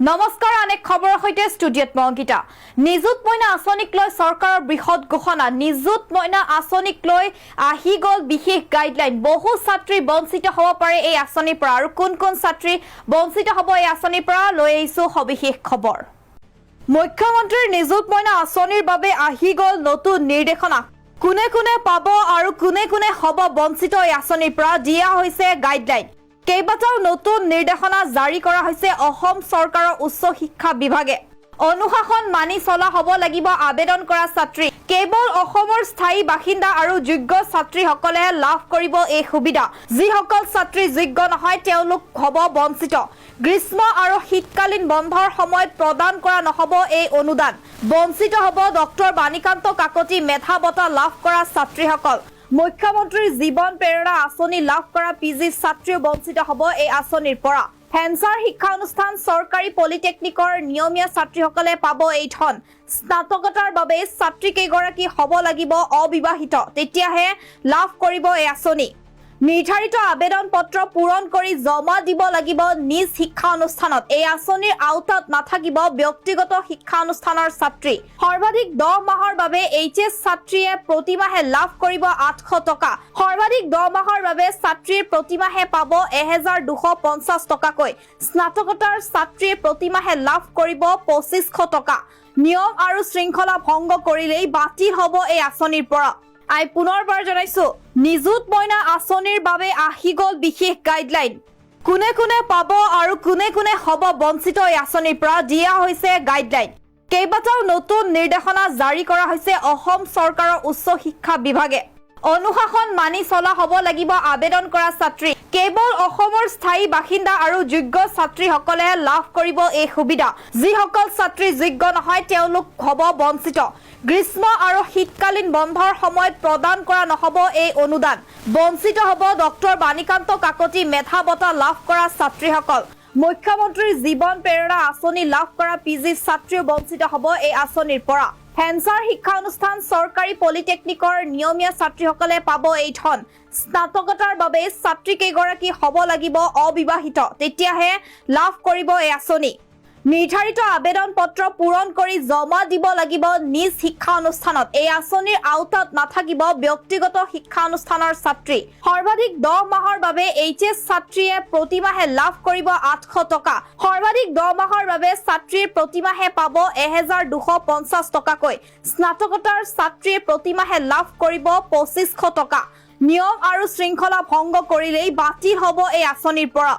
নমস্কাৰ অনেক খবৰৰ সৈতে ষ্টুডিঅ'ত মংগিতা নিযুত মইনা আঁচনিক লৈ চৰকাৰৰ বৃহৎ ঘোষণা নিযুত মইনা আঁচনিক লৈ আহি গ'ল বিশেষ গাইডলাইন বহু ছাত্ৰী বঞ্চিত হ'ব পাৰে এই আঁচনিৰ পৰা আৰু কোন ছাত্ৰী বঞ্চিত হ'ব এই আঁচনিৰ পৰা লৈ আহিছো সবিশেষ খবৰ মুখ্যমন্ত্ৰীৰ নিযুত মইনা আঁচনিৰ বাবে আহি গ'ল নতুন নিৰ্দেশনা কোনে পাব আৰু কোনে হ'ব বঞ্চিত এই আঁচনিৰ পৰা দিয়া হৈছে গাইডলাইন কেইবাটাও নতুন নিৰ্দেশনা জাৰি কৰা হৈছে অসম চৰকাৰৰ উচ্চ শিক্ষা বিভাগে অনুশাসন মানি চলা হ'ব লাগিব আবেদন কৰা ছাত্ৰী কেৱল অসমৰ স্থায়ী বাসিন্দা আৰু যোগ্য ছাত্ৰীসকলে লাভ কৰিব এই সুবিধা যিসকল ছাত্ৰী যোগ্য নহয় তেওঁলোক হ'ব বঞ্চিত গ্ৰীষ্ম আৰু শীতকালীন বন্ধৰ সময়ত প্ৰদান কৰা নহ'ব এই অনুদান বঞ্চিত হ'ব ডক্টৰ বাণীকান্ত কাকতি মেধা বঁটা লাভ কৰা ছাত্ৰীসকল মুখ্যমন্ত্ৰীৰ জীৱন প্ৰেৰণা আঁচনি লাভ কৰা পিজি ছাত্ৰীও বঞ্চিত হ'ব এই আঁচনিৰ পৰা হেনচাৰ শিক্ষা অনুষ্ঠান চৰকাৰী পলিটেকনিকৰ নিয়মীয়া ছাত্ৰীসকলে পাব এই ধন স্নাতকতাৰ বাবে ছাত্ৰী কেইগৰাকী হ'ব লাগিব অবিবাহিত তেতিয়াহে লাভ কৰিব এই আঁচনি নিৰ্ধাৰিত আবেদন পত্ৰ পূৰণ কৰি জমা দিব লাগিব নিজ শিক্ষা অনুষ্ঠানত এই আঁচনিৰ আওতাত নাথাকিব ব্যক্তিগত শিক্ষা অনুষ্ঠানৰ ছাত্ৰী সৰ্বাধিক 10 মাহৰ বাবে এইচএছ ছাত্ৰীয়ে প্ৰতিমাহে লাভ কৰিব 800 টকা সৰ্বাধিক 10 মাহৰ বাবে ছাত্ৰীৰ প্ৰতিমাহে পাব 1250 টকাকৈ স্নাতকতাৰ ছাত্ৰীয়ে প্ৰতিমাহে লাভ কৰিব 2500 টকা নিয়ম আৰু শৃংখলা ভংগ কৰিলেই বাতিল হ'ব এই আঁচনিৰ পৰা আই পুনৰবাৰ জনাইছো নিযুত মইনা আঁচনিৰ বাবে আহি গ'ল বিশেষ গাইডলাইন কোনে পাব আৰু কোনে হ'ব বঞ্চিত এই আঁচনিৰ পৰা দিয়া হৈছে গাইডলাইন কেইবাটাও নতুন নিৰ্দেশনা জাৰি কৰা হৈছে অসম চৰকাৰৰ উচ্চ শিক্ষা বিভাগে অনুশাসন মানি চলা হ'ব লাগিব আবেদন কৰা ছাত্ৰী কেৱল অসমৰ স্থায়ী বাসিন্দা আৰু যোগ্য ছাত্ৰীসকলে লাভ কৰিব এই সুবিধা যিসকল ছাত্ৰী যোগ্য নহয় তেওঁলোক হ'ব বঞ্চিত গ্ৰীষ্ম আৰু শীতকালীন বন্ধৰ সময়ত প্ৰদান কৰা নহ'ব এই অনুদান বঞ্চিত হ'ব ডক্টৰ বাণীকান্ত কাকতি মেধা বঁটা লাভ কৰা ছাত্ৰীসকল মুখ্যমন্ত্ৰীৰ জীৱন প্ৰেৰণা আঁচনি লাভ কৰা পিজি ছাত্ৰীও বঞ্চিত হ'ব এই আঁচনিৰ পৰা হেনচাৰ শিক্ষা অনুষ্ঠান চৰকাৰী পলিটেকনিকৰ নিয়মীয়া ছাত্ৰীসকলে পাব এই ধন স্নাতকতাৰ বাবে ছাত্ৰী কেইগৰাকী হ'ব লাগিব অবিবাহিত তেতিয়াহে লাভ কৰিব এই আঁচনি নিৰ্ধাৰিত আবেদন পত্ৰ পূৰণ কৰি জমা দিব লাগিব নিজ শিক্ষা অনুষ্ঠানত এই আঁচনিৰ আওতাত নাথাকিব ব্যক্তিগত শিক্ষা অনুষ্ঠানৰ ছাত্ৰী সৰ্বাধিক 10 মাহৰ বাবে এইচএছ ছাত্ৰীয়ে প্ৰতিমাহে লাভ কৰিব 800 টকা সৰ্বাধিক 10 মাহৰ বাবে ছাত্ৰীৰ প্ৰতিমাহে পাব 1250 টকাকৈ স্নাতকতাৰ ছাত্ৰীয়ে প্ৰতিমাহে লাভ কৰিব 2500 টকা নিয়ম আৰু শৃংখলা ভংগ কৰিলেই বাতিল হ'ব এই আঁচনিৰ পৰা